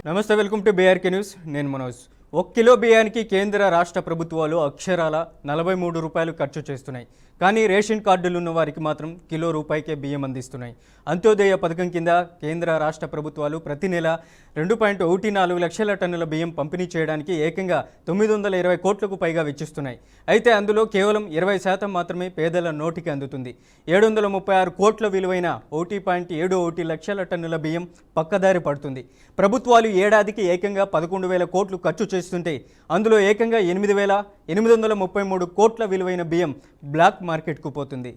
నమస్తే, welcome to BRK news. నేను Manoj. 1 kilo బియ్యానికి కేంద్ర రాష్ట్ర ప్రభుత్వాలు అక్షరాల 43 రూపాయలు ఖర్చు చేస్తున్నాయి. కానీ రేషన్ కార్డులు ఉన్న వారికి మాత్రం కిలో రూపాయికే బియ్యం అందిస్తున్నాయి. అంత్యోదయ పథకం కింద కేంద్ర రాష్ట్ర ప్రభుత్వాలు ప్రతి నెల 2.14 లక్షల టన్నుల బియ్యం పంపిణీ చేయడానికి ఏకంగా 920 కోట్లకు పైగా వెచ్చిస్తున్నాయి. అయితే అందులో కేవలం 20% మాత్రమే పేదల నోటికి అందుతుంది. 736 కోట్ల విలువైన 1.71 లక్షల టన్నుల బియ్యం పక్కదారి పడుతుంది. ప్రభుత్వాలు ఏడాదికి ఏకంగా 11,000 కోట్లు ఖర్చు చేస్తుంటే అందులో ఏకంగా 8,833 కోట్ల విలువైన బియ్యం బ్లాక్ మార్కెట్కు పోతుంది.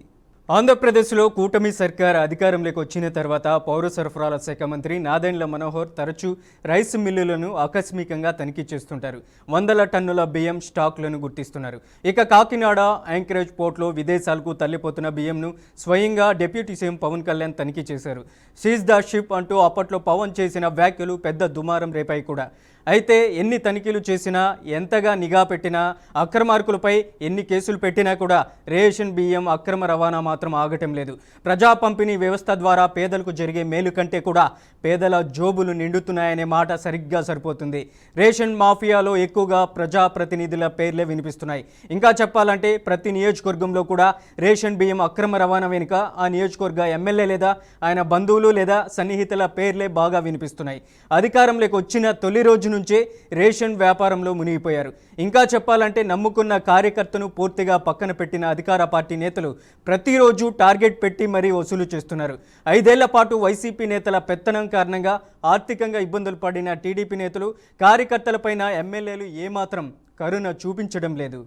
ఆంధ్రప్రదేశ్లో కూటమి సర్కార్ అధికారంలోకి వచ్చిన తర్వాత పౌర సరఫరాల శాఖ మంత్రి నాదెండ్ల మనోహర్ తరచూ రైస్ మిల్లులను ఆకస్మికంగా తనిఖీ చేస్తుంటారు. 100 టన్నుల బియ్యం స్టాక్లను గుర్తిస్తున్నారు. ఇక కాకినాడ యాంకరేజ్ పోర్ట్లో విదేశాలకు తల్లిపోతున్న బియ్యంను స్వయంగా డిప్యూటీ సీఎం పవన్ కళ్యాణ్ తనిఖీ చేశారు. సీజ్ ద షిప్ అంటూ అప్పట్లో పవన్ చేసిన వ్యాఖ్యలు పెద్ద దుమారం రేపాయి కూడా. అయితే ఎన్ని తనిఖీలు చేసినా, ఎంతగా నిఘా పెట్టినా, అక్రమార్కులపై ఎన్ని కేసులు పెట్టినా కూడా రేషన్ బియ్యం అక్రమ రవాణా మాత్రం ఆగటం లేదు. ప్రజా పంపిణీ వ్యవస్థ ద్వారా పేదలకు జరిగే మేలు కంటే కూడా పేదల జోబులు నిండుతున్నాయనే మాట సరిగ్గా సరిపోతుంది. రేషన్ మాఫియాలో ఎక్కువగా ప్రజాప్రతినిధుల పేర్లే వినిపిస్తున్నాయి. ఇంకా చెప్పాలంటే ప్రతి నియోజకవర్గంలో కూడా రేషన్ బియ్యం అక్రమ రవాణా వెనుక ఆ నియోజకవర్గ ఎమ్మెల్యే లేదా ఆయన బంధువులు లేదా సన్నిహితుల పేర్లే బాగా వినిపిస్తున్నాయి. అధికారంలోకి వచ్చిన తొలి రోజు నుంచే రేషన్ వ్యాపారంలో మునిగిపోయారు. ఇంకా చెప్పాలంటే నమ్ముకున్న కార్యకర్తను పూర్తిగా పక్కన పెట్టిన అధికార పార్టీ నేతలు ప్రతిరోజు టార్గెట్ పెట్టి మరీ వసూలు చేస్తున్నారు. 5 ఏళ్ల పాటు వైసీపీ నేతల పెత్తనం కారణంగా ఆర్థికంగా ఇబ్బందులు పడిన టీడీపీ నేతలు, కార్యకర్తలపైన ఎమ్మెల్యేలు ఏమాత్రం కరుణ చూపించడం లేదు.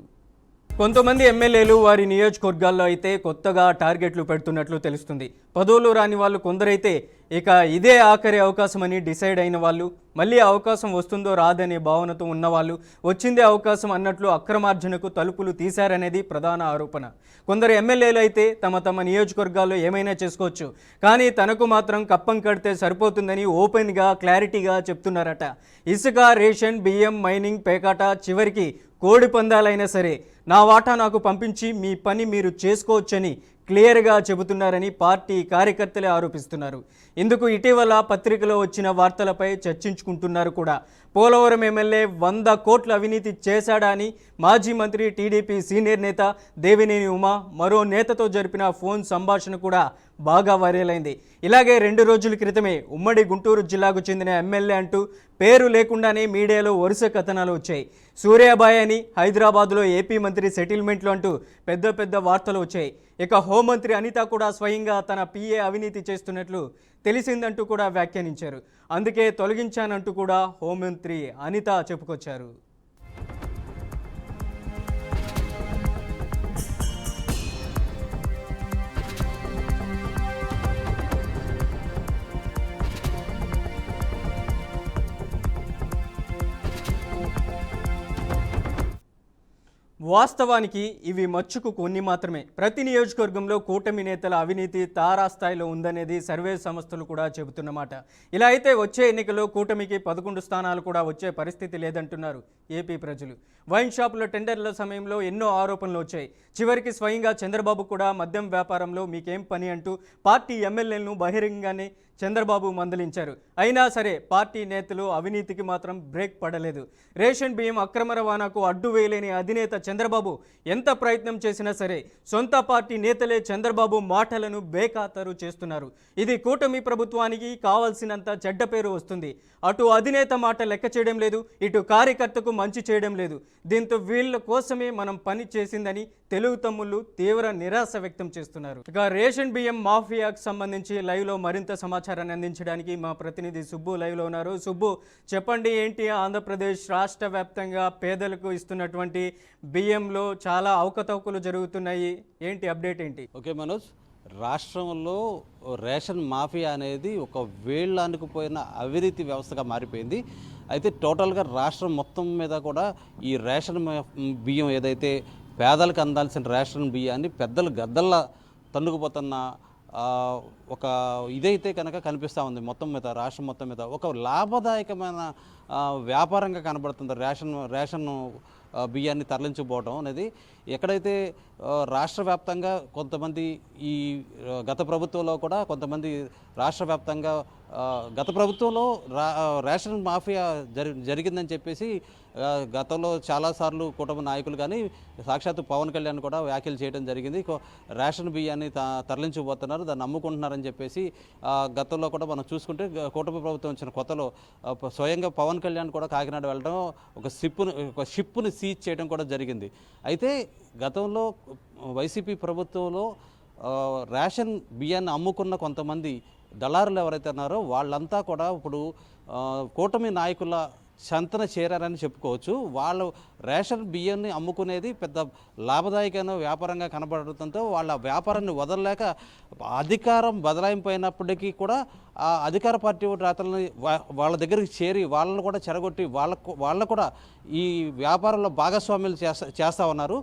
కొంతమంది ఎమ్మెల్యేలు వారి నియోజకవర్గాల్లో అయితే కొత్తగా టార్గెట్లు పెడుతున్నట్లు తెలుస్తుంది. పదవులు రాని వాళ్ళు కొందరైతే ఇక ఇదే ఆఖరి అవకాశం అని డిసైడ్ అయిన వాళ్ళు, మళ్ళీ అవకాశం వస్తుందో రాదనే భావనతో ఉన్నవాళ్ళు, వచ్చిందే అవకాశం అన్నట్లు అక్రమార్జనకు తలుపులు తీశారనేది ప్రధాన ఆరోపణ. కొందరు ఎమ్మెల్యేలు అయితే తమ నియోజకవర్గాల్లో ఏమైనా చేసుకోవచ్చు, కానీ తనకు మాత్రం కప్పం కడితే సరిపోతుందని ఓపెన్గా క్లారిటీగా చెప్తున్నారట. ఇసుక, రేషన్, బియ్యం, మైనింగ్, పేకాట, చివరికి కోడి పందాలైనా సరే నా వాటా నాకు పంపించి మీ పని మీరు చేసుకోవచ్చని క్లియర్గా చెబుతున్నారని పార్టీ కార్యకర్తలే ఆరోపిస్తున్నారు. ఇందుకు ఇటీవల పత్రికలో వచ్చిన వార్తలపై చర్చించుకుంటున్నారు కూడా. పోలవరం ఎమ్మెల్యే 100 కోట్ల అవినీతి చేశాడా అని మాజీ మంత్రి, టీడీపీ సీనియర్ నేత దేవినేని ఉమా మరో నేతతో జరిపిన ఫోన్ సంభాషణ కూడా బాగా వైరల్ అయింది. ఇలాగే 2 రోజుల క్రితమే ఉమ్మడి గుంటూరు జిల్లాకు చెందిన ఎమ్మెల్యే అంటూ పేరు లేకుండానే మీడియాలో వరుస కథనాలు వచ్చాయి. సూర్యాబాయ్ అని హైదరాబాద్లో ఏపీ మంత్రి సెటిల్మెంట్లు అంటూ పెద్ద వార్తలు వచ్చాయి. ఇక హోంమంత్రి అనిత కూడా స్వయంగా తన పిఏ అవినీతి చేస్తున్నట్లు తెలిసిందంటూ కూడా వ్యాఖ్యానించారు. అందుకే తొలగించానంటూ కూడా హోంమంత్రి అనిత చెప్పుకొచ్చారు. వాస్తవానికి ఇవి మచ్చుకు కొన్ని మాత్రమే. ప్రతి నియోజకవర్గంలో కూటమి నేతల అవినీతి తారాస్థాయిలో ఉందనేది సర్వే సంస్థలు కూడా చెబుతున్నమాట. ఇలా అయితే వచ్చే ఎన్నికల్లో కూటమికి 11 స్థానాలు కూడా వచ్చే పరిస్థితి లేదంటున్నారు ఏపీ ప్రజలు. వైన్ షాపుల టెండర్ల సమయంలో ఎన్నో ఆరోపణలు వచ్చాయి. చివరికి స్వయంగా చంద్రబాబు కూడా మద్యం వ్యాపారంలో మీకేం పని అంటూ పార్టీ ఎమ్మెల్యేలను బహిరంగానే చంద్రబాబు మందలించారు. అయినా సరే పార్టీ నేతలు అవినీతికి మాత్రం బ్రేక్ పడలేదు. రేషన్ బియ్యం అక్రమ రవాణాకు అడ్డు వేయలేని అధినేత చంద్రబాబు ఎంత ప్రయత్నం చేసినా సరే సొంత పార్టీ నేతలే చంద్రబాబు మాటలను బేఖాతరు చేస్తున్నారు. ఇది కూటమి ప్రభుత్వానికి కావాల్సినంత చెడ్డ పేరు వస్తుంది. అటు అధినేత మాట లెక్క చేయడం లేదు, ఇటు కార్యకర్తకు మంచి చేయడం లేదు. దీంతో వీళ్ళ కోసమే మనం పని చేసిందని తెలుగు తమ్ముళ్ళు తీవ్ర నిరాశ వ్యక్తం చేస్తున్నారు. ఇక రేషన్ బియ్యం మాఫియాకు సంబంధించి లైవ్లో మరింత సమాచారాన్ని అందించడానికి మా ప్రతినిధి సుబ్బు లైవ్లో ఉన్నారు. సుబ్బు, చెప్పండి, ఏంటి ఆంధ్రప్రదేశ్ రాష్ట్ర వ్యాప్తంగా పేదలకు ఇస్తున్నటువంటి బియ్యంలో చాలా అవకతవకలు జరుగుతున్నాయి, ఏంటి అప్డేట్ ఏంటి? ఓకే మనోజ్, రాష్ట్రంలో రేషన్ మాఫియా అనేది ఒక వేళ్ళానుకుపోయిన అవినీతి వ్యవస్థగా మారిపోయింది. అయితే టోటల్గా రాష్ట్రం మొత్తం మీద కూడా ఈ రేషన్ బియ్యం ఏదైతే పేదలకు అందాల్సిన రేషన్ బియ్యాన్ని పెద్దలు గద్దల్లా తన్నుకుపోతున్న ఒక ఇదైతే కనుక కనిపిస్తూ ఉంది. మొత్తం మీద రాష్ట్రం మొత్తం మీద ఒక లాభదాయకమైన వ్యాపారంగా కనబడుతుంది రేషన్ బియ్యాన్ని తరలించబోవడం అనేది ఎక్కడైతే రాష్ట్ర వ్యాప్తంగా కొంతమంది ఈ గత ప్రభుత్వంలో కూడా కొంతమంది రాష్ట్ర వ్యాప్తంగా గత ప్రభుత్వంలో రేషన్ మాఫియా జరిగిందని చెప్పేసి గతంలో చాలాసార్లు కుటుంబ నాయకులు కానీ సాక్షాత్తు పవన్ కళ్యాణ్ కూడా వ్యాఖ్యలు చేయడం జరిగింది. రేషన్ బియ్యాన్ని తరలించబోతున్నారు, దాన్ని అమ్ముకుంటున్నారని చెప్పేసి గతంలో కూడా మనం చూసుకుంటే కుటుంబ ప్రభుత్వం వచ్చిన కొత్తలో స్వయంగా పవన్ కళ్యాణ్ కూడా కాకినాడ వెళ్ళడం ఒక షిప్ని సీజ్ చేయడం కూడా జరిగింది. అయితే గతంలో వైసీపీ ప్రభుత్వంలో రేషన్ బియ్యాన్ని అమ్ముకున్న కొంతమంది దళారులు ఎవరైతే ఉన్నారో వాళ్ళంతా కూడా ఇప్పుడు కూటమి నాయకుల సంతన చేరారని చెప్పుకోవచ్చు. వాళ్ళు రేషన్ బియ్యాన్ని అమ్ముకునేది పెద్ద లాభదాయకమైన వ్యాపారంగా కనబడటంతో వాళ్ళ వ్యాపారాన్ని వదలలేక అధికారం బదలాయింపోయినప్పటికీ కూడా ఆ అధికార పార్టీ రాతలని వాళ్ళ దగ్గరికి చేరి వాళ్ళని కూడా చెరగొట్టి వాళ్ళ కూడా ఈ వ్యాపారంలో భాగస్వామ్యాలు చేస్తూ ఉన్నారు.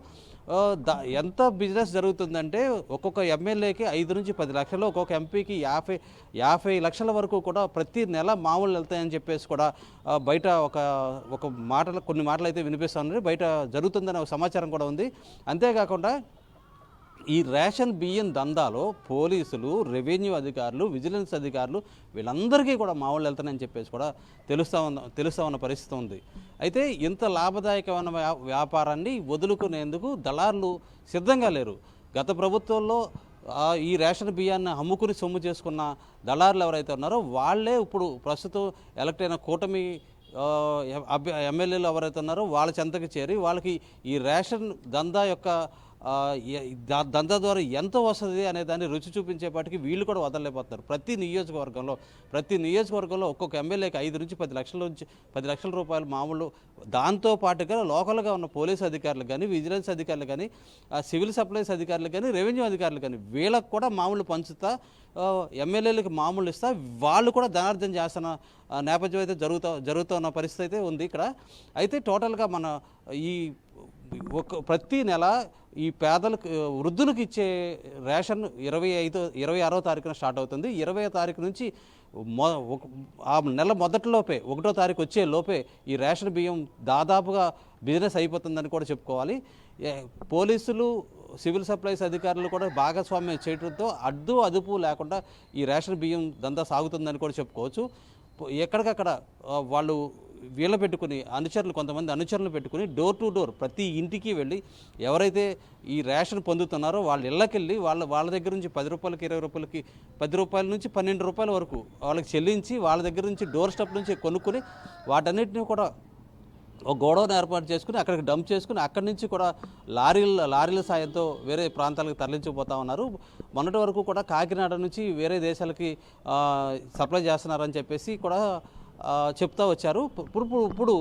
ఎంత బిజినెస్ జరుగుతుందంటే ఒక్కొక్క ఎమ్మెల్యేకి 5 నుంచి 10 లక్షలు, ఒక్కొక్క ఎంపీకి 50 లక్షల వరకు కూడా ప్రతి నెల మామూలు వెళ్తాయని చెప్పేసి కూడా బయట కొన్ని మాటలు అయితే వినిపిస్తున్నారు. బయట జరుగుతుందనే ఒక సమాచారం కూడా ఉంది. అంతేకాకుండా ఈ రేషన్ బియ్యం దందాలో పోలీసులు, రెవెన్యూ అధికారులు, విజిలెన్స్ అధికారులు వీళ్ళందరికీ కూడా మామూలు వెళ్తానని చెప్పేసి కూడా తెలుస్తూ ఉన్న పరిస్థితి ఉంది. అయితే ఇంత లాభదాయకమైన వ్యాపారాన్ని వదులుకునేందుకు దళారులు సిద్ధంగా లేరు. గత ప్రభుత్వంలో ఈ రేషన్ బియ్యాన్ని అమ్ముకుని సొమ్ము చేసుకున్న దళారులు ఎవరైతే ఉన్నారో వాళ్ళే ఇప్పుడు ప్రస్తుతం ఎలక్ట్ అయిన కూటమి ఎమ్మెల్యేలు ఎవరైతే ఉన్నారో వాళ్ళ చెంతకు చేరి వాళ్ళకి ఈ రేషన్ దందా యొక్క దందా ద్వారా ఎంత వస్తుంది అనే దాన్ని రుచి చూపించేపాటికి వీళ్ళు కూడా వదలలేకపోతున్నారు. ప్రతి నియోజకవర్గంలో ఒక్కొక్క ఎమ్మెల్యేకి 5 నుంచి 10 లక్షల రూపాయలు మామూలు. దాంతో పాటుగా లోకల్గా ఉన్న పోలీసు అధికారులు కానీ, విజిలెన్స్ అధికారులు కానీ, సివిల్ సప్లైస్ అధికారులు కానీ, రెవెన్యూ అధికారులు కానీ వీళ్ళకు కూడా మామూలు పంచుతా, ఎమ్మెల్యేలకు మామూలు ఇస్తా వాళ్ళు కూడా ధనార్జన చేస్తున్న నేపథ్యం అయితే జరుగుతున్న పరిస్థితి అయితే ఉంది ఇక్కడ. అయితే టోటల్గా మన ఈ ప్రతి నెల ఈ పేదలకు వృద్ధులకు ఇచ్చే రేషన్ 26వ తారీఖున స్టార్ట్ అవుతుంది. 20వ తారీఖు నుంచి ఆ నెల మొదటిలోపే 1వ తారీఖు వచ్చే లోపే ఈ రేషన్ బియ్యం దాదాపుగా బిజినెస్ అయిపోతుందని కూడా చెప్పుకోవాలి. పోలీసులు, సివిల్ సప్లైస్ అధికారులు కూడా భాగస్వామ్యం చేయడంతో అదుపు లేకుండా ఈ రేషన్ బియ్యం దందా సాగుతుందని కూడా చెప్పుకోవచ్చు. ఎక్కడికక్కడ వాళ్ళు కొంతమంది అనుచరులు పెట్టుకుని డోర్ టు డోర్ ప్రతి ఇంటికి వెళ్ళి ఎవరైతే ఈ రేషన్ పొందుతున్నారో వాళ్ళ ఇళ్ళకెళ్ళి వాళ్ళ దగ్గర నుంచి 10 రూపాయలకి, 20 రూపాయలకి, 10 రూపాయల నుంచి 12 రూపాయల వరకు వాళ్ళకి చెల్లించి వాళ్ళ దగ్గర నుంచి డోర్ స్టెప్ నుంచి కొనుక్కొని వాటన్నిటిని కూడా ఒక గోడౌన్ ఏర్పాటు చేసుకుని అక్కడికి డంప్ చేసుకుని అక్కడి నుంచి కూడా లారీల సాయంతో వేరే ప్రాంతాలకు తరలించిపోతూ ఉన్నారు. మొన్నటి వరకు కూడా కాకినాడ నుంచి వేరే దేశాలకి సప్లై చేస్తున్నారని చెప్పేసి కూడా చెప్తా వచ్చారు. ఇప్పుడు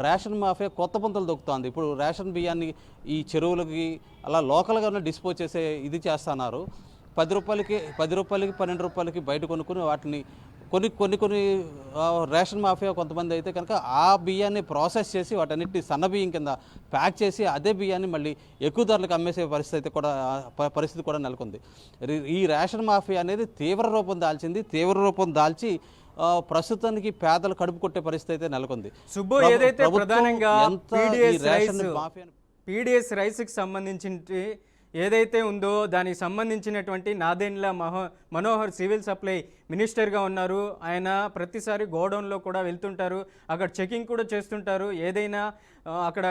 రేషన్ మాఫియా కొత్త పంతలు దొక్కుతోంది. ఇప్పుడు రేషన్ బియ్యాన్ని ఈ చెరువులకి అలా లోకల్గా డిస్పోజ్ చేసే ఇది చేస్తున్నారు. 10 రూపాయలకి 12 రూపాయలకి బయట కొనుక్కుని వాటిని కొన్ని రేషన్ మాఫియా కొంతమంది అయితే కనుక ఆ బియ్యాన్ని ప్రాసెస్ చేసి వాటన్నిటిని సన్న బియ్యం కింద ప్యాక్ చేసి అదే బియ్యాన్ని మళ్ళీ ఎక్కువ ధరలకు అమ్మేసే పరిస్థితి కూడా నెలకొంది. ఈ రేషన్ మాఫియా అనేది తీవ్ర రూపం దాల్చి ప్రస్తుతానికి పేదలు కడుపు కొట్టే పరిస్థితి అయితే నెలకొంది. సుబ్బు, ఏదైతే ప్రధానంగా పీడిఎస్ రైస్కి సంబంధించి ఏదైతే ఉందో దానికి సంబంధించినటువంటి నాదెండ్ల మనోహర్ సివిల్ సప్లై మినిస్టర్గా ఉన్నారు. ఆయన ప్రతిసారి గోడౌన్లో కూడా వెళ్తుంటారు, అక్కడ చెకింగ్ కూడా చేస్తుంటారు. ఏదైనా అక్కడ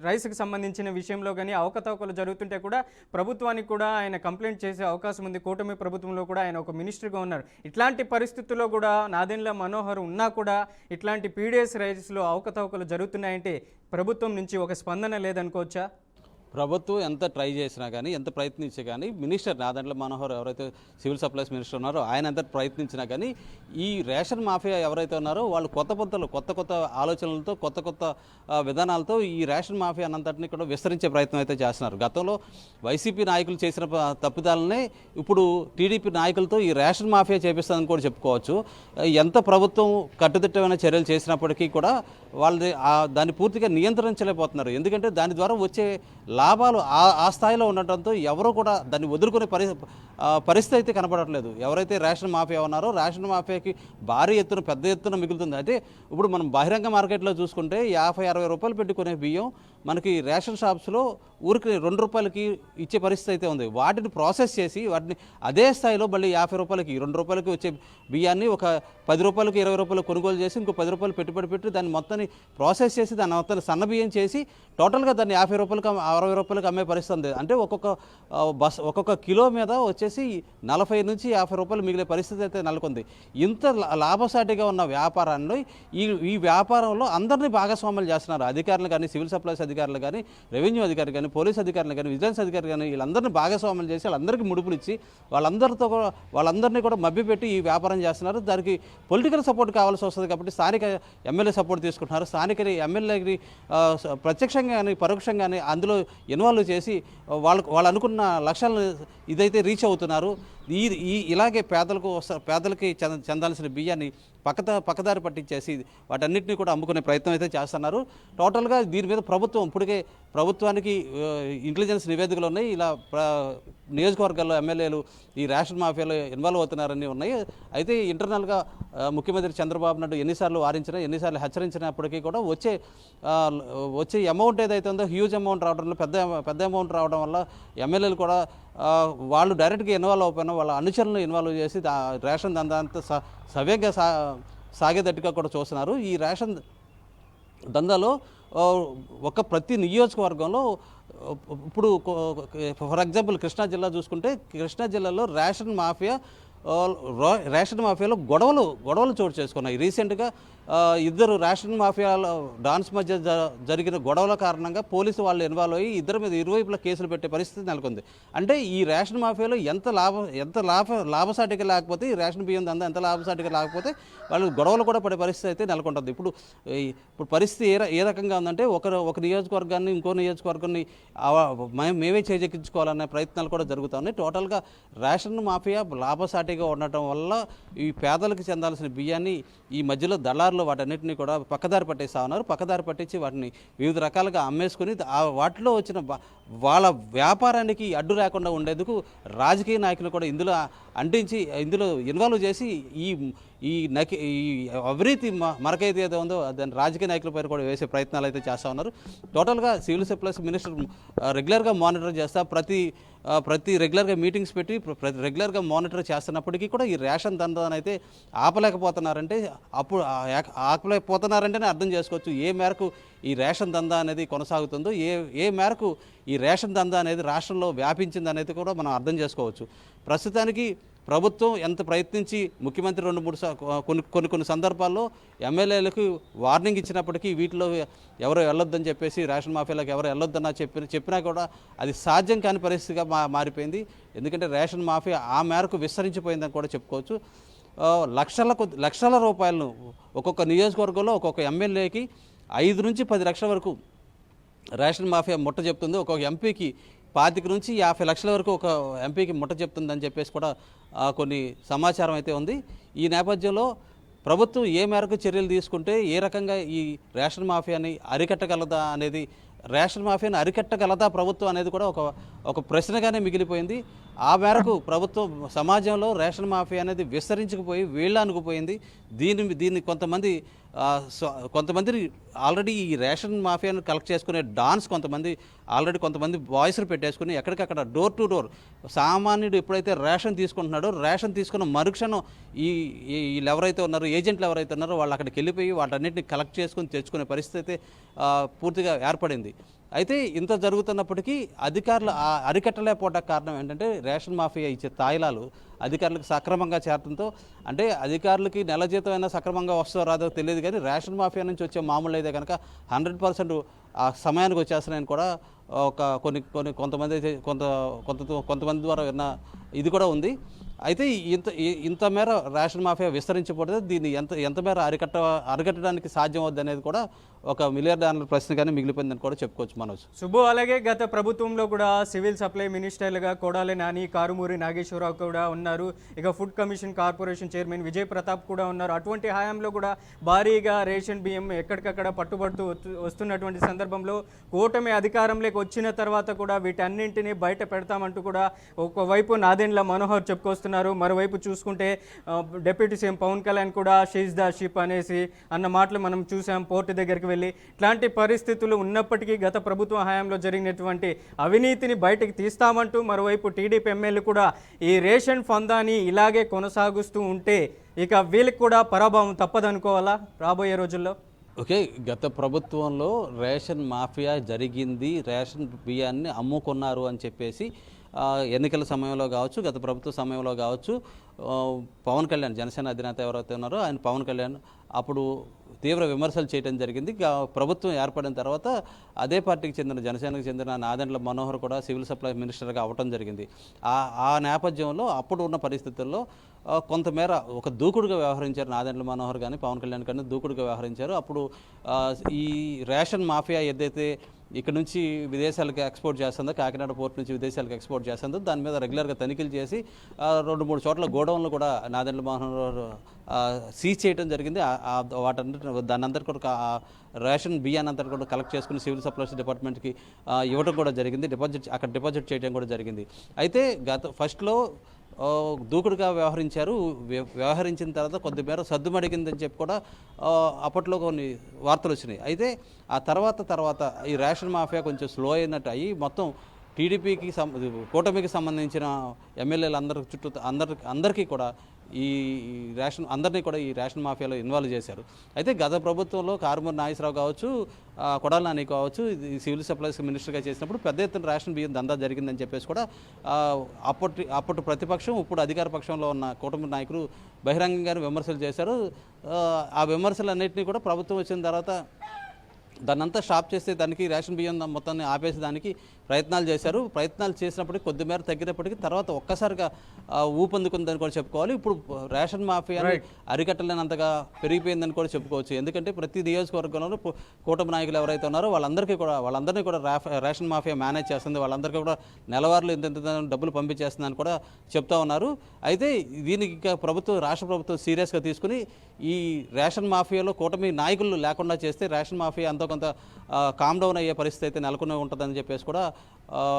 రైస్కి సంబంధించిన విషయంలో కానీ అవకతవకలు జరుగుతుంటే కూడా ప్రభుత్వానికి కూడా ఆయన కంప్లైంట్ చేసే అవకాశం ఉంది. కూటమి ప్రభుత్వంలో కూడా ఆయన ఒక మినిస్టర్గా ఉన్నారు. ఇట్లాంటి పరిస్థితుల్లో కూడా నాదెండ్ల మనోహర్ ఉన్నా కూడా ఇట్లాంటి పీడిఎస్ రైస్లో అవకతవకలు జరుగుతున్నాయంటే ప్రభుత్వం నుంచి ఒక స్పందన లేదనుకోవచ్చా? ప్రభుత్వం ఎంత ట్రై చేసినా కానీ, ఎంత ప్రయత్నించా కానీ, మినిస్టర్ నాదెండ్ల మనోహర్ ఎవరైతే సివిల్ సప్లైస్ మినిస్టర్ ఉన్నారో ఆయన ఎంత ప్రయత్నించినా కానీ ఈ రేషన్ మాఫియా ఎవరైతే ఉన్నారో వాళ్ళు కొత్త ఆలోచనలతో, కొత్త విధానాలతో ఈ రేషన్ మాఫియా అన్నంతటిని కూడా విస్తరించే ప్రయత్నం అయితే చేస్తున్నారు. గతంలో వైసీపీ నాయకులు చేసిన తప్పిదాలనే ఇప్పుడు టీడీపీ నాయకులతో ఈ రేషన్ మాఫియా చేపిస్తుందని కూడా చెప్పుకోవచ్చు. ఎంత ప్రభుత్వం కట్టుదిట్టమైన చర్యలు చేసినప్పటికీ కూడా వాళ్ళని దాన్ని పూర్తిగా నియంత్రించలేకపోతున్నారు. ఎందుకంటే దాని ద్వారా వచ్చే లాభాలు ఆ స్థాయిలో ఉండటంతో ఎవరూ కూడా దాన్ని వదులుకునే పరిస్థితి అయితే కనపడట్లేదు. ఎవరైతే రేషన్ మాఫియా ఉన్నారో రేషన్ మాఫియాకి భారీ ఎత్తున పెద్ద ఎత్తున మిగులుతుంది. అయితే ఇప్పుడు మనం బహిరంగ మార్కెట్లో చూసుకుంటే 50-60 రూపాయలు పెట్టుకునే బియ్యం మనకి రేషన్ షాప్స్లో ఊరికి 2 రూపాయలకి ఇచ్చే పరిస్థితి అయితే ఉంది. వాటిని ప్రాసెస్ చేసి వాటిని అదే స్థాయిలో మళ్ళీ 50 రూపాయలకి 2 రూపాయలకి వచ్చే బియ్యాన్ని ఒక 10 రూపాయలకి 20 రూపాయలు కొనుగోలు చేసి ఇంకో 10 రూపాయలు పెట్టుబడి పెట్టి దాన్ని మొత్తాన్ని ప్రాసెస్ చేసి దాన్ని మొత్తాన్ని సన్న బియ్యం చేసి టోటల్గా దాన్ని 50 రూపాయలకి 60 రూపాయలకి అమ్మే పరిస్థితి ఉంది. అంటే ఒక్కొక్క కిలో మీద వచ్చేసి 40 నుంచి 50 రూపాయలు మిగిలే పరిస్థితి అయితే నెలకొంది. ఇంత లాభసాటిగా ఉన్న వ్యాపారాన్ని ఈ వ్యాపారంలో అందరినీ భాగస్వాములు చేస్తున్నారు. అధికారులు కానీ, సివిల్ సప్లైస్ అధికారులు కానీ, రెవెన్యూ అధికారులు కానీ, పోలీస్ అధికారులు కానీ, విజిలెన్స్ అధికారులు కానీ వీళ్ళందరినీ భాగస్వాములు చేసి వాళ్ళందరికీ ముడుపులు ఇచ్చి వాళ్ళందరినీ కూడా మభ్యపెట్టి ఈ వ్యాపారం చేస్తున్నారు. దానికి పొలిటికల్ సపోర్ట్ కావాల్సి వస్తుంది కాబట్టి స్థానిక ఎమ్మెల్యే సపోర్ట్ తీసుకుంటున్నారు. స్థానిక ఎమ్మెల్యేకి ప్రత్యక్షంగా కానీ పరోక్షంగా కానీ అందులో ఇన్వాల్వ్ చేసి వాళ్ళు అనుకున్న లక్ష్యాలను ఇదైతే రీచ్ అవుతున్నారు. ఇలాగే పేదలకి చెందాల్సిన బియ్యాన్ని పక్కదారి పట్టించేసి వాటన్నిటిని కూడా అమ్ముకునే ప్రయత్నం అయితే చేస్తున్నారు. టోటల్గా దీని మీద ఇప్పటికే ప్రభుత్వానికి ఇంటెలిజెన్స్ నివేదికలు ఉన్నాయి. ఇలా నియోజకవర్గాల్లో ఎమ్మెల్యేలు ఈ రేషన్ మాఫియాలో ఇన్వాల్వ్ అవుతున్నారని ఉన్నాయి. అయితే ఇంటర్నల్గా ముఖ్యమంత్రి చంద్రబాబు నాయుడు ఎన్నిసార్లు వారించినా, ఎన్నిసార్లు హెచ్చరించినప్పటికీ కూడా వచ్చే అమౌంట్ ఏదైతే ఉందో హ్యూజ్ అమౌంట్ రావడంలో పెద్ద అమౌంట్ రావడం వల్ల ఎమ్మెల్యేలు కూడా వాళ్ళు డైరెక్ట్గా ఇన్వాల్వ్ అయిపోయినా వాళ్ళ అనుచరులను ఇన్వాల్వ్ చేసి రేషన్ దందాంతా సవ్యంగా సాగేటట్టుగా కూడా చూస్తున్నారు. ఈ రేషన్ దందాలో ప్రతి నియోజకవర్గంలో ఇప్పుడు ఫర్ ఎగ్జాంపుల్ కృష్ణా జిల్లా చూసుకుంటే కృష్ణా జిల్లాలో రేషన్ మాఫియాలో గొడవలు చోటు చేసుకున్నాయి. రీసెంట్గా ఇద్దరు రేషన్ మాఫియాలో డాన్స్ మధ్య జరిగిన గొడవల కారణంగా పోలీసు వాళ్ళు ఇన్వాల్వ్ అయ్యి ఇద్దరి మీద ఇరువైపులా కేసులు పెట్టే పరిస్థితి నెలకొంది. అంటే ఈ రేషన్ మాఫియాలో ఎంత లాభసాటిగా లేకపోతే, ఈ రేషన్ బియ్యం దందా ఎంత లాభసాటిగా లేకపోతే వాళ్ళు గొడవలు కూడా పడే పరిస్థితి అయితే నెలకొంటుంది. ఇప్పుడు పరిస్థితి ఏ రకంగా ఉందంటే ఒక నియోజకవర్గాన్ని ఇంకో నియోజకవర్గాన్ని మేమే చేజెక్కించుకోవాలనే ప్రయత్నాలు కూడా జరుగుతూ ఉన్నాయి. టోటల్గా రేషన్ మాఫియా లాభసాటిగా ఉండటం వల్ల ఈ పేదలకు చెందాల్సిన బియ్యాన్ని ఈ మధ్యలో దళారులు వాటన్నిటిని కూడా పక్కదారి పట్టేస్తా ఉన్నారు. పక్కదారి పట్టించి వాటిని వివిధ రకాలుగా అమ్మేసుకుని వాటిలో వచ్చిన వాళ్ళ వ్యాపారానికి అడ్డు లేకుండా ఉండేందుకు రాజకీయ నాయకులు కూడా ఇందులో ఇన్వాల్వ్ చేసి ఈ అవినీతి మరకైతే ఏదో ఉందో దాన్ని రాజకీయ నాయకుల పైన కూడా వేసే ప్రయత్నాలు అయితే చేస్తూ ఉన్నారు. టోటల్గా సివిల్ సప్లైస్ మినిస్టర్ రెగ్యులర్గా మానిటర్ చేస్తా ప్రతి రెగ్యులర్గా మీటింగ్స్ పెట్టి రెగ్యులర్గా మానిటర్ చేస్తున్నప్పటికీ కూడా ఈ రేషన్ దందాన్ని అయితే ఆపలేకపోతున్నారంటేనే అర్థం చేసుకోవచ్చు ఏ మేరకు ఈ రేషన్ దందా అనేది కొనసాగుతుందో, ఏ మేరకు ఈ రేషన్ దందా అనేది రాష్ట్రంలో వ్యాపించింది అనేది కూడా మనం అర్థం చేసుకోవచ్చు. ప్రస్తుతానికి ప్రభుత్వం ఎంత ప్రయత్నించి ముఖ్యమంత్రి 2-3 కొన్ని సందర్భాల్లో ఎమ్మెల్యేలకు వార్నింగ్ ఇచ్చినప్పటికీ వీటిలో ఎవరు వెళ్ళొద్దని చెప్పేసి రేషన్ మాఫియాలకు ఎవరు వెళ్ళొద్దన్నా చెప్పినా కూడా అది సాధ్యం కాని పరిస్థితిగా మారిపోయింది. ఎందుకంటే రేషన్ మాఫియా ఆ మేరకు విస్తరించిపోయిందని కూడా చెప్పుకోవచ్చు. లక్షల రూపాయలను ఒక్కొక్క నియోజకవర్గంలో ఒక్కొక్క ఎమ్మెల్యేకి 5 నుంచి 10 లక్షల వరకు రేషన్ మాఫియా ముట్ట చెప్తుంది. ఒక్కొక్క ఎంపీకి 25 నుంచి 50 లక్షల వరకు ఒక ఎంపీకి ముట్ట చెప్తుందని చెప్పేసి కూడా కొన్ని సమాచారం అయితే ఉంది. ఈ నేపథ్యంలో ప్రభుత్వం ఏ మేరకు చర్యలు తీసుకుంటే ఏ రకంగా ఈ రేషన్ మాఫియాని అరికట్టగలదా ప్రభుత్వం అనేది కూడా ఒక ప్రశ్నగానే మిగిలిపోయింది. ఆ మేరకు ప్రభుత్వం సమాజంలో రేషన్ మాఫియా అనేది విస్తరించుకుపోయి వీళ్ళనుకుపోయింది. దీన్ని కొంతమంది ఆల్రెడీ ఈ రేషన్ మాఫియాను కలెక్ట్ చేసుకునే డాన్స్ కొంతమంది వాయిస్లు పెట్టేసుకుని ఎక్కడికక్కడ డోర్ టు డోర్ సామాన్యుడు ఎప్పుడైతే రేషన్ తీసుకుంటున్నాడో రేషన్ తీసుకున్న మరుక్షణం వీళ్ళు ఎవరైతే ఉన్నారో ఏజెంట్లు ఎవరైతే ఉన్నారో వాళ్ళు అక్కడికి వెళ్ళిపోయి వాటన్నిటిని కలెక్ట్ చేసుకుని తెచ్చుకునే పరిస్థితి అయితే పూర్తిగా ఏర్పడింది. అయితే ఇంత జరుగుతున్నప్పటికీ అధికారులు అరికట్టలేకపోవడానికి కారణం ఏంటంటే రేషన్ మాఫియా ఇచ్చే తాయిలాలు అధికారులకు సక్రమంగా చేరడంతో, అంటే అధికారులకి నెల జీతం అయినా సక్రమంగా వస్తుందో రాదో తెలియదు కానీ రేషన్ మాఫియా నుంచి వచ్చే మామూలు అయితే కనుక 100% ఆ సమయానికి వచ్చేస్తున్నాయని కూడా కొంతమంది ద్వారా విన్న ఇది కూడా ఉంది. అయితే ఇంత మేర రేషన్ మాఫియా విస్తరించబడితే దీన్ని ఎంత మేర అరికట్టడానికి సాధ్యం అవుద్ది అనేది కూడా ఒక మిలియర్డార్ల ప్రశ్నగానే మిగిలిపోయిందని కూడా చెప్పుకోవచ్చు మనోజ్. సుబ్బు, అలాగే గత ప్రభుత్వంలో కూడా సివిల్ సప్లై మినిస్టర్లుగా కొడాలి నాని, కారుమూరి నాగేశ్వరరావు కూడా ఉన్నారు. ఇక food commission corporation chairman Vijay Pratap కూడా ఉన్నారు. అటువంటి హయాంలో కూడా భారీగా రేషన్ బియ్యం ఎక్కడికక్కడ పట్టుబడుతూ వస్తున్నటువంటి సందర్భంలో కూటమి అధికారంలోకి వచ్చిన తర్వాత కూడా వీటన్నింటినీ బయట పెడతామంటూ కూడా ఒకవైపు నాదెండ్ల మనోహర్ చెప్పుకొస్తున్నారు. మరోవైపు చూసుకుంటే డిప్యూటీ సీఎం పవన్ కళ్యాణ్ కూడా షీజ్ ద షిప్ అనేసి అన్న మాటలు మనం చూసాం పోర్టు దగ్గరికి వెళ్ళి. ఇట్లాంటి పరిస్థితులు ఉన్నప్పటికీ గత ప్రభుత్వ హయాంలో జరిగినటువంటి అవినీతిని బయటకు తీస్తామంటూ మరోవైపు టీడీపీ ఎమ్మెల్యేలు కూడా ఈ రేషన్ ఫందాన్ని ఇలాగే కొనసాగిస్తూ ఉంటే ఇక వీళ్ళకి కూడా పరాభవం తప్పదనుకోవాలా రాబోయే రోజుల్లో? ఓకే, గత ప్రభుత్వంలో రేషన్ మాఫియా జరిగింది, రేషన్ బియ్యాన్ని అమ్ముకున్నారు అని చెప్పేసి ఎన్నికల సమయంలో కావచ్చు, గత ప్రభుత్వ సమయంలో కావచ్చు, పవన్ కళ్యాణ్ జనసేన అధినేత ఎవరైతే ఉన్నారో ఆయన పవన్ కళ్యాణ్ అప్పుడు తీవ్ర విమర్శలు చేయడం జరిగింది. ప్రభుత్వం ఏర్పడిన తర్వాత అదే పార్టీకి చెందిన జనసేనకు చెందిన నాదెండ్ల మనోహర్ కూడా సివిల్ సప్లై మినిస్టర్గా అవ్వడం జరిగింది. ఆ నేపథ్యంలో అప్పుడు ఉన్న పరిస్థితుల్లో కొంతమేర ఒక దూకుడుగా వ్యవహరించారు నాదెండ్ల మనోహర్ కానీ పవన్ కళ్యాణ్ కానీ దూకుడుగా వ్యవహరించారు. అప్పుడు ఈ రేషన్ మాఫియా ఏదైతే ఇక్కడ నుంచి విదేశాలకు ఎక్స్పోర్ట్ చేస్తుందో, కాకినాడ పోర్ట్ నుంచి విదేశాలకు ఎక్స్పోర్ట్ చేస్తుందో దాని మీద రెగ్యులర్గా తనిఖీలు చేసి 2-3 చోట్ల గోడౌన్లు కూడా నాదెండ్ల మనోహర్ సీజ్ చేయడం జరిగింది. దాని అంతా కూడా రేషన్ బియ్యాన్ని అంతా కూడా కలెక్ట్ చేసుకుని సివిల్ సప్లైస్ డిపార్ట్మెంట్కి ఇవ్వడం కూడా జరిగింది, డిపాజిట్ చేయడం కూడా జరిగింది. అయితే ఫస్ట్లో దూకుడుగా వ్యవహరించిన తర్వాత కొద్దిమేర సద్దుమడిగిందని చెప్పి కూడా అప్పట్లో కొన్ని వార్తలు వచ్చినాయి. అయితే ఆ తర్వాత ఈ రేషన్ మాఫియా కొంచెం స్లో అయినట్టు అయ్యి మొత్తం టీడీపీకి కూటమికి సంబంధించిన ఎమ్మెల్యేలు అందరికీ కూడా అందరినీ కూడా ఈ రేషన్ మాఫియాలో ఇన్వాల్వ్ చేశారు. అయితే గత ప్రభుత్వంలో కారుమూరి నాగేశ్వరరావు కావచ్చు, కొడాలి నాని కావచ్చు, సివిల్ సప్లైస్ మినిస్టర్గా చేసినప్పుడు పెద్ద ఎత్తున రేషన్ బియ్యం దందా జరిగిందని చెప్పేసి కూడా అప్పటి ప్రతిపక్షం, ఇప్పుడు అధికార పక్షంలో ఉన్న కూటమి నాయకులు బహిరంగంగానే విమర్శలు చేశారు. ఆ విమర్శలన్నింటినీ కూడా ప్రభుత్వం వచ్చిన తర్వాత దాన్నంతా స్టాప్ చేస్తే దానికి రేషన్ బియ్యం మొత్తాన్ని ఆపేసి దానికి ప్రయత్నాలు చేశారు. ప్రయత్నాలు చేసినప్పటికీ కొద్దిమేర తగ్గినప్పటికీ తర్వాత ఒక్కసారిగా ఊపందుకుందని కూడా చెప్పుకోవాలి. ఇప్పుడు రేషన్ మాఫియాని అరికట్టలేనంతగా పెరిగిపోయిందని కూడా చెప్పుకోవచ్చు. ఎందుకంటే ప్రతి నియోజకవర్గంలో కూటమి నాయకులు ఎవరైతే ఉన్నారో వాళ్ళందరినీ కూడా రేషన్ మాఫియా మేనేజ్ చేస్తుంది, వాళ్ళందరికీ కూడా నెలవారీలు ఇంత డబ్బులు పంపించేస్తుందని కూడా చెప్తా ఉన్నారు. అయితే దీనికి రాష్ట్ర ప్రభుత్వం సీరియస్గా తీసుకుని ఈ రేషన్ మాఫియాలో కూటమి నాయకులు లేకుండా చేస్తే రేషన్ మాఫియా అంత కొంత కామ్ డౌన్ అయ్యే పరిస్థితి అయితే నెలకొని ఉంటుందని చెప్పేసి కూడా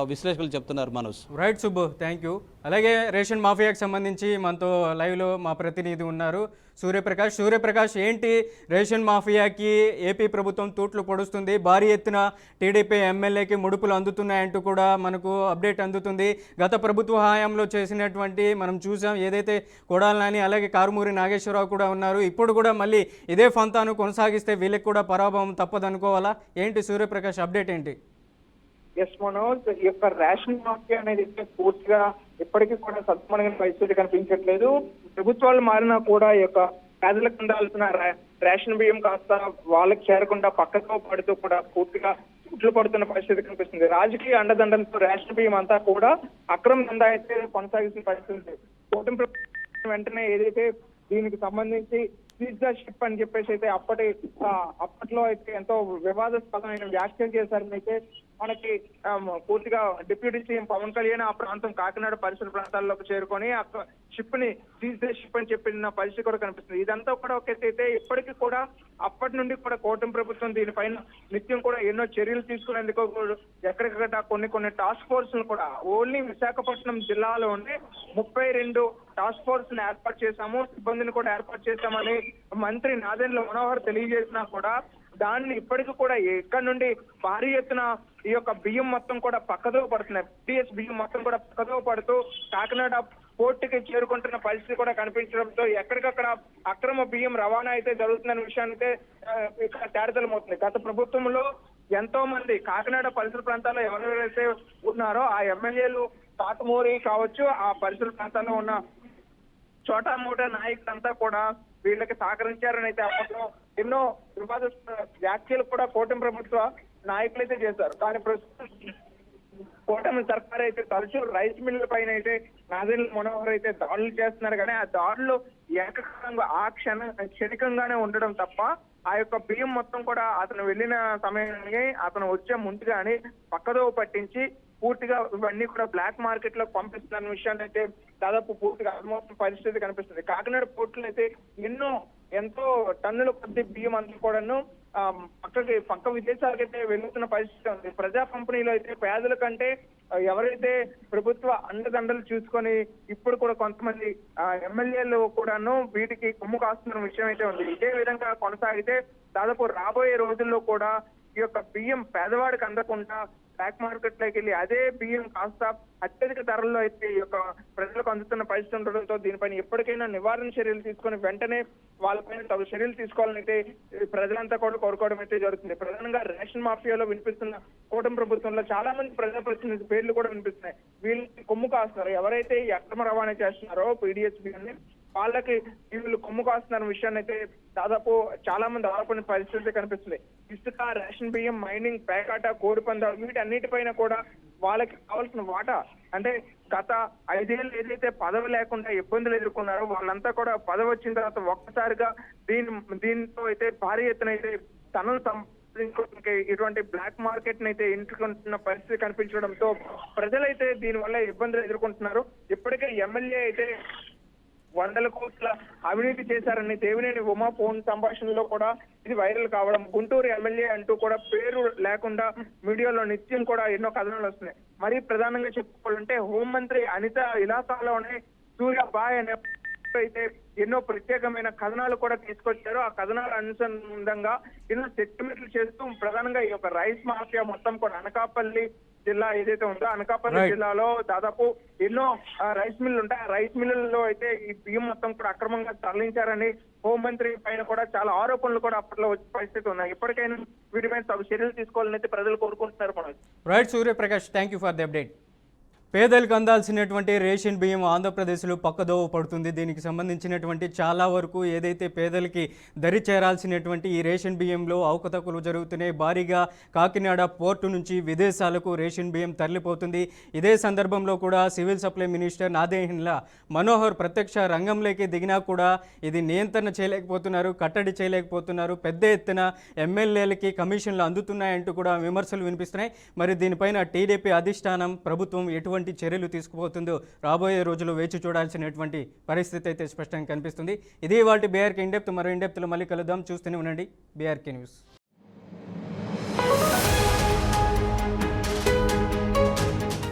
విశ్లేషకులు చెప్తున్నారు. Manoj. Right Subbu, thank you. అలాగే రేషన్ మాఫియాకి సంబంధించి మనతో లైవ్లో మా ప్రతినిధి ఉన్నారు సూర్యప్రకాష్. ఏంటి రేషన్ మాఫియాకి ఏపీ ప్రభుత్వం తూట్లు పొడుస్తుంది, భారీ ఎత్తున టీడీపీ ఎమ్మెల్యేకి ముడుపులు అందుతున్నాయంటూ కూడా మనకు అప్డేట్ అందుతుంది. గత ప్రభుత్వ హయాంలో చేసినటువంటి మనం చూసాం, ఏదైతే కొడాలి నాని అలాగే కారుమూరి నాగేశ్వరరావు కూడా ఉన్నారు. ఇప్పుడు కూడా మళ్ళీ ఇదే ఫంతాను కొనసాగిస్తే వీళ్ళకి కూడా పరాభవం తప్పదనుకోవాలా? ఏంటి సూర్యప్రకాష్ అప్డేట్ ఏంటి? ఎస్ మనోజ్, ఈ యొక్క రేషన్ మాఫియా అనేది పూర్తిగా ఇప్పటికీ కూడా సత్మణిగిన పరిస్థితి కనిపించట్లేదు. ప్రభుత్వాలు మారినా కూడా ఈ యొక్క పేదలకు అందాల్సిన రేషన్ బియ్యం కాస్త వాళ్ళకి చేరకుండా పక్కతో పడుతూ కూడా పూర్తిగా చుట్లు పడుతున్న పరిస్థితి కనిపిస్తుంది. రాజకీయ అండదండలతో రేషన్ బియ్యం అంతా కూడా అక్రమ దందా అయితే కొనసాగిస్తున్న పరిస్థితి. కూటమి ప్రభుత్వం వెంటనే ఏదైతే దీనికి సంబంధించి షిప్ అని చెప్పేసి అయితే అప్పట్లో అయితే ఎంతో వివాదాస్పదమైన వ్యాఖ్యలు చేశారని అయితే మనకి పూర్తిగా డిప్యూటీ సీఎం పవన్ కళ్యాణ్ ఆ ప్రాంతం కాకినాడ పరిసర ప్రాంతాల్లోకి చేరుకొని షిప్ ని షిప్ అని చెప్పిన పరిస్థితి కూడా కనిపిస్తుంది. ఇదంతా కూడా ఒక అయితే ఇప్పటికీ కూడా అప్పటి నుండి కూడా కూటమి ప్రభుత్వం దీనిపైన నిత్యం కూడా ఎన్నో చర్యలు తీసుకునేందుకు ఎక్కడికక్కడ కొన్ని టాస్క్ ఫోర్స్ కూడా ఓన్లీ విశాఖపట్నం జిల్లాలోనే 32 టాస్క్ ఫోర్స్ ని ఏర్పాటు చేశాము, సిబ్బందిని కూడా ఏర్పాటు చేశామని మంత్రి నాదెండ్ల మనోహర్ తెలియజేసినా కూడా దాన్ని ఇప్పటికీ కూడా ఎక్కడి నుండి భారీ ఎత్తున ఈ యొక్క బియ్యం మొత్తం కూడా పక్కదో పడుతున్నాయి. టీఎస్ బియ్యం మొత్తం కూడా పక్కదో పడుతూ కాకినాడ పోర్టుకి చేరుకుంటున్న పరిస్థితి కూడా కనిపించడంతో ఎక్కడికక్కడ అక్రమ బియ్యం రవాణా అయితే జరుగుతుందనే విషయాన్ని అయితే ఇక్కడ తేటతెల్లమవుతుంది. గత ప్రభుత్వంలో ఎంతో మంది కాకినాడ పరిసర ప్రాంతాల్లో ఎవరెవరైతే ఉన్నారో ఆ ఎమ్మెల్యేలు కాటుమూరి కావచ్చు, ఆ పరిసర ప్రాంతాల్లో ఉన్న చోటా మోటా నాయకులంతా కూడా వీళ్ళకి సహకరించారని అయితే అప్పట్లో ఎన్నో వివాదాస్పద వ్యాఖ్యలు కూడా కూటమి ప్రభుత్వ నాయకులైతే చేశారు. కానీ ప్రస్తుతం కూటమి సర్కార్ అయితే తరచూ రైస్ మిల్లుల పైన అయితే నాదెండ్ల మనోహర్ అయితే దాడులు చేస్తున్నారు. కానీ ఆ దాడులు ఏకకాలంగా క్షణికంగానే ఉండడం తప్ప ఆ యొక్క బియ్యం మొత్తం కూడా అతను వెళ్ళిన సమయానికి అతను వచ్చే ముందుగానే పక్కదోవ పట్టించి పూర్తిగా ఇవన్నీ కూడా బ్లాక్ మార్కెట్ లో పంపిస్తున్న విషయాన్ని అయితే దాదాపు పూర్తిగా అర్థమవుతున్న పరిస్థితి కనిపిస్తుంది. కాకినాడ పోర్టులో అయితే ఎంతో టన్నుల కొద్ది బియ్యం అంతా కూడాను పక్క విదేశాలకైతే వెళ్తున్న పరిస్థితి ఉంది. ప్రజా పంపిణీలో అయితే పేదల కంటే ఎవరైతే ప్రభుత్వ అండదండలు చూసుకొని ఇప్పుడు కూడా కొంతమంది ఎమ్మెల్యేలు కూడాను వీటికి కొమ్ము కాస్తున్న విషయం అయితే ఉంది. ఇదే విధంగా కొనసాగితే దాదాపు రాబోయే రోజుల్లో కూడా ఈ యొక్క బియ్యం పేదవాడికి అందకుండా బ్లాక్ మార్కెట్ లోకి వెళ్ళి అదే బియ్యం కాస్త అత్యధిక ధరల్లో అయితే ఈ యొక్క ప్రజలకు అందుతున్న పరిస్థితి ఉండడంతో దీనిపైన ఎప్పటికైనా నివారణ చర్యలు తీసుకొని వెంటనే వాళ్ళపైన తగు చర్యలు తీసుకోవాలని అయితే ప్రజలంతా కూడా కోరుకోవడం అయితే జరుగుతుంది. ప్రధానంగా రేషన్ మాఫియాలో వినిపిస్తున్న కూటమి ప్రభుత్వంలో చాలా మంది ప్రజాప్రతినిధి పేర్లు కూడా వినిపిస్తున్నాయి. వీళ్ళకి కొమ్ము కాస్తున్నారు. ఎవరైతే ఈ అక్రమ రవాణా చేస్తున్నారో పీడిఎస్ బియ్యాన్ని వాళ్ళకి వీళ్ళు కొమ్ము కాస్తున్న విషయాన్ని అయితే దాదాపు చాలా మంది ఆరోపణ పరిస్థితి కనిపిస్తుంది. ఇసుక, రేషన్ బియ్యం, మైనింగ్, పేకాట, కోడిపందాలు వీటన్నిటిపైన కూడా వాళ్ళకి కావాల్సిన వాటా అంటే గత 5 ఏళ్ళు ఏదైతే పదవి లేకుండా ఇబ్బందులు ఎదుర్కొన్నారో వాళ్ళంతా కూడా పదవి వచ్చిన తర్వాత ఒక్కసారిగా దీంతో అయితే భారీ ఎత్తున అయితే తనను ఇటువంటి బ్లాక్ మార్కెట్ ని అయితే ఎంచుకుంటున్న పరిస్థితి కనిపించడంతో ప్రజలైతే దీని వల్ల ఇబ్బందులు ఎదుర్కొంటున్నారు. ఇప్పటికే ఎమ్మెల్యే అయితే 100 కోట్ల అవినీతి చేశారని దేవినేని ఉమా ఫోన్ సంభాషణలో కూడా ఇది వైరల్ కావడం, గుంటూరు ఎమ్మెల్యే అంటూ కూడా పేరు లేకుండా మీడియాలో నిత్యం కూడా ఎన్నో కథనాలు వస్తున్నాయి. మరీ ప్రధానంగా చెప్పుకోవాలంటే హోంమంత్రి అనిత ఇలాకాలోనే సూర్యాబాయ్ అనే అయితే ఎన్నో ప్రత్యేకమైన కథనాలు కూడా తీసుకొచ్చారు. ఆ కథనాల అనుసంధంగా ఎన్నో సెటిల్మెంట్లు చేస్తూ ప్రధానంగా ఈ యొక్క రైస్ మాఫియా మొత్తం కూడా అనకాపల్లి జిల్లా ఏదైతే ఉందో అనకాపల్లి జిల్లాలో దాదాపు ఎన్నో రైస్ మిల్లు ఉంటాయి. ఆ రైస్ మిల్లుల్లో అయితే ఈ బియ్యం మొత్తం కూడా అక్రమంగా తరలించారని హోంమంత్రి పైన కూడా చాలా ఆరోపణలు కూడా అప్పట్లో వచ్చే పరిస్థితి ఉన్నాయి. ఇప్పటికైనా వీటిపైన తగు చర్యలు తీసుకోవాలని అయితే ప్రజలు కోరుకుంటున్నారు. Manoj. Right Suryaprakash, thank you for the update. పేదలకు అందాల్సినటువంటి రేషన్ బియ్యం ఆంధ్రప్రదేశ్లో పక్కదోవ పడుతుంది. దీనికి సంబంధించినటువంటి చాలా వరకు ఏదైతే పేదలకి దరి చేరాల్సినటువంటి ఈ రేషన్ బియ్యంలో అవకతవకలు జరుగుతున్నాయి. భారీగా కాకినాడ పోర్టు నుంచి విదేశాలకు రేషన్ బియ్యం తరలిపోతుంది. ఇదే సందర్భంలో కూడా civil supply minister Nadendla Manohar ప్రత్యక్ష రంగంలోకి దిగినా కూడా ఇది నియంత్రణ చేయలేకపోతున్నారు, కట్టడి చేయలేకపోతున్నారు. పెద్ద ఎత్తున ఎమ్మెల్యేలకి కమిషన్లు అందుతున్నాయంటూ కూడా విమర్శలు వినిపిస్తున్నాయి. మరి దీనిపైన టీడీపీ అధిష్టానం ప్రభుత్వం ఎటువంటి చర్యలు తీసుకుపోతుందో రాబోయే రోజుల్లో వేచి చూడాల్సినటువంటి పరిస్థితి అయితే స్పష్టంగా కనిపిస్తుంది. ఇది ఇవాల్టి బీఆర్కే ఇన్ డెప్త్. మరో ఇన్ డెప్త్లో మళ్ళీ కలుద్దాం. చూస్తూనే ఉండండి బీఆర్కే న్యూస్.